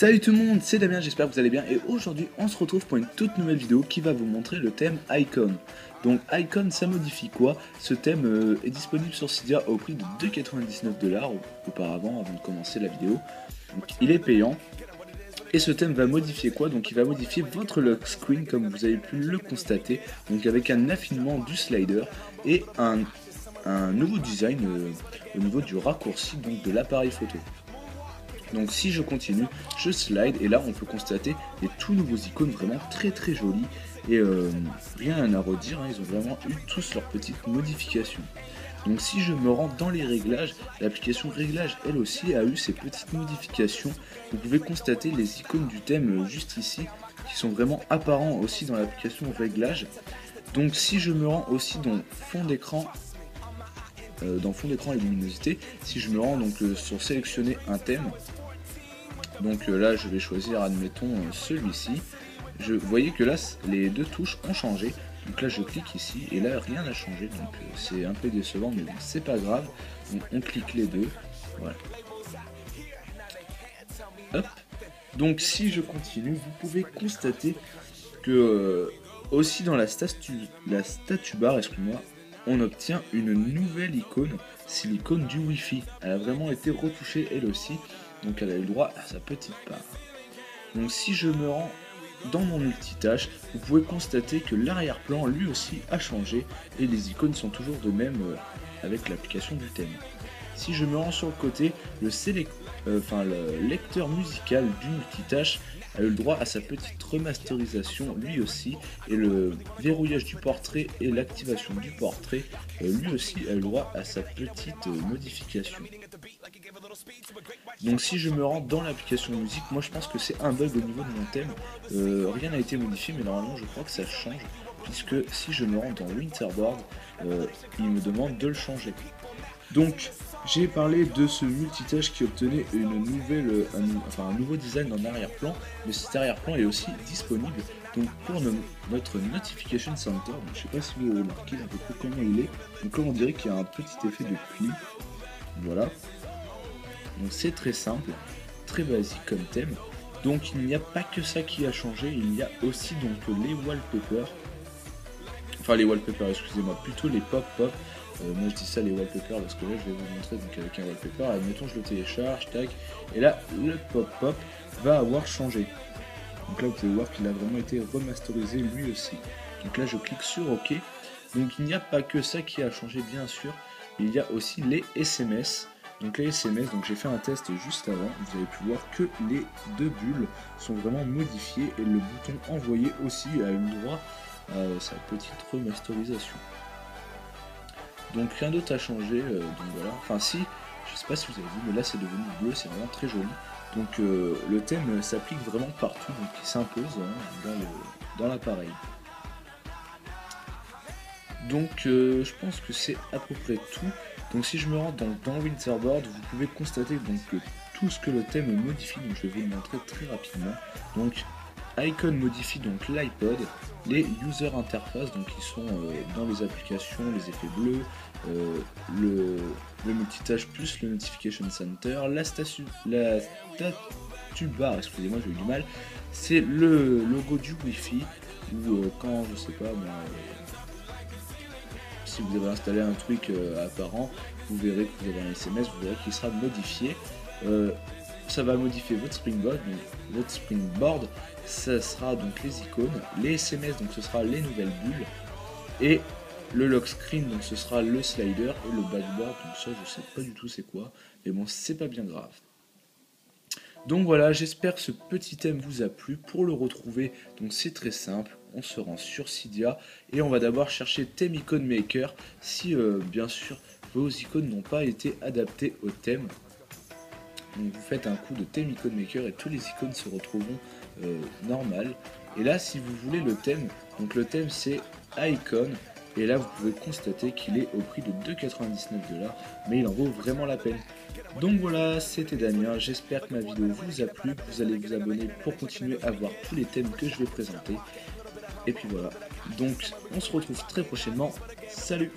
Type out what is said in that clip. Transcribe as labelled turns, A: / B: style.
A: Salut tout le monde, c'est Damien, j'espère que vous allez bien et aujourd'hui on se retrouve pour une toute nouvelle vidéo qui va vous montrer le thème Icon. Donc Icon ça modifie quoi? Ce thème est disponible sur Cydia au prix de 2,99$ auparavant avant de commencer la vidéo. Donc il est payant et ce thème va modifier quoi? Donc il va modifier votre lock screen comme vous avez pu le constater, donc avec un affinement du slider et un nouveau design au niveau du raccourci donc de l'appareil photo. Donc si je continue, je slide et là on peut constater des tout nouveaux icônes vraiment très jolis et rien à redire, hein, ils ont vraiment eu tous leurs petites modifications. Donc si je me rends dans les réglages, l'application réglage elle aussi a eu ses petites modifications. Vous pouvez constater les icônes du thème juste ici qui sont vraiment apparents aussi dans l'application réglage. Donc si je me rends aussi dans fond d'écran et luminosité, si je me rends donc sur sélectionner un thème, donc là je vais choisir admettons celui-ci, vous voyez que là les deux touches ont changé, donc là je clique ici et là rien n'a changé, donc c'est un peu décevant mais bon c'est pas grave, donc on clique les deux, voilà. Hop. Donc si je continue, vous pouvez constater que aussi dans la statue bar, excuse-moi, on obtient une nouvelle icône, c'est l'icône du Wi-Fi. Elle a vraiment été retouchée elle aussi, donc elle a eu le droit à sa petite part. Donc si je me rends dans mon multitâche, vous pouvez constater que l'arrière-plan lui aussi a changé et les icônes sont toujours de même avec l'application du thème. Si je me rends sur le côté, le lecteur musical du multitâche a eu le droit à sa petite remasterisation lui aussi, et le verrouillage du portrait et l'activation du portrait lui aussi a eu le droit à sa petite modification. Donc si je me rends dans l'application musique, moi je pense que c'est un bug au niveau de mon thème, rien n'a été modifié mais normalement je crois que ça change, puisque si je me rends dans Winterboard, il me demande de le changer. Donc j'ai parlé de ce multitâche qui obtenait une nouvelle, un nouveau design en arrière-plan, mais cet arrière-plan est aussi disponible donc pour notre Notification Center. Donc, je sais pas si vous remarquez un peu près comment il est. Donc là on dirait qu'il y a un petit effet de pli. Voilà. Donc c'est très simple, très basique comme thème. Donc il n'y a pas que ça qui a changé, il y a aussi donc les wallpapers. Enfin les wallpapers, excusez-moi, plutôt les pop-pop. Moi je dis ça les wallpapers parce que là je vais vous montrer donc avec un wallpaper, admettons je le télécharge, tac, et là le pop-pop va avoir changé. Donc là vous pouvez voir qu'il a vraiment été remasterisé lui aussi. Donc là je clique sur OK. Donc il n'y a pas que ça qui a changé bien sûr, il y a aussi les SMS. Donc les SMS, donc j'ai fait un test juste avant, vous avez pu voir que les deux bulles sont vraiment modifiées et le bouton envoyer aussi a eu le droit à sa petite remasterisation. Donc rien d'autre à changer, donc voilà, enfin si, je sais pas si vous avez vu, mais là c'est devenu bleu, c'est vraiment très joli. Donc le thème s'applique vraiment partout, donc il s'impose hein, dans l'appareil. Donc je pense que c'est à peu près tout. Donc si je me rends dans Winterboard, vous pouvez constater donc que tout ce que le thème modifie, donc je vais vous le montrer très rapidement. Donc Icon modifie donc l'iPod, les user interface donc qui sont dans les applications, les effets bleus, le multitâche plus le notification center, la statue bar, excusez-moi j'ai eu du mal, c'est le logo du Wi-Fi ou quand je sais pas si vous avez installé un truc apparent, vous verrez que vous avez un SMS, vous verrez qu'il sera modifié. Ça va modifier votre springboard, ça sera donc les icônes, les SMS donc ce sera les nouvelles bulles, et le lock screen donc ce sera le slider, et le backboard donc ça je sais pas du tout c'est quoi, mais bon c'est pas bien grave. Donc voilà, j'espère que ce petit thème vous a plu. Pour le retrouver, donc c'est très simple, on se rend sur Cydia et on va d'abord chercher Theme Icon Maker si bien sûr vos icônes n'ont pas été adaptées au thème. Donc vous faites un coup de Theme Icon Maker et tous les icônes se retrouveront normal. Et là si vous voulez le thème, donc le thème c'est Icon. Et là vous pouvez constater qu'il est au prix de 2,99$, mais il en vaut vraiment la peine. Donc voilà, c'était Damien, j'espère que ma vidéo vous a plu, que vous allez vous abonner pour continuer à voir tous les thèmes que je vais présenter. Et puis voilà, donc on se retrouve très prochainement, salut!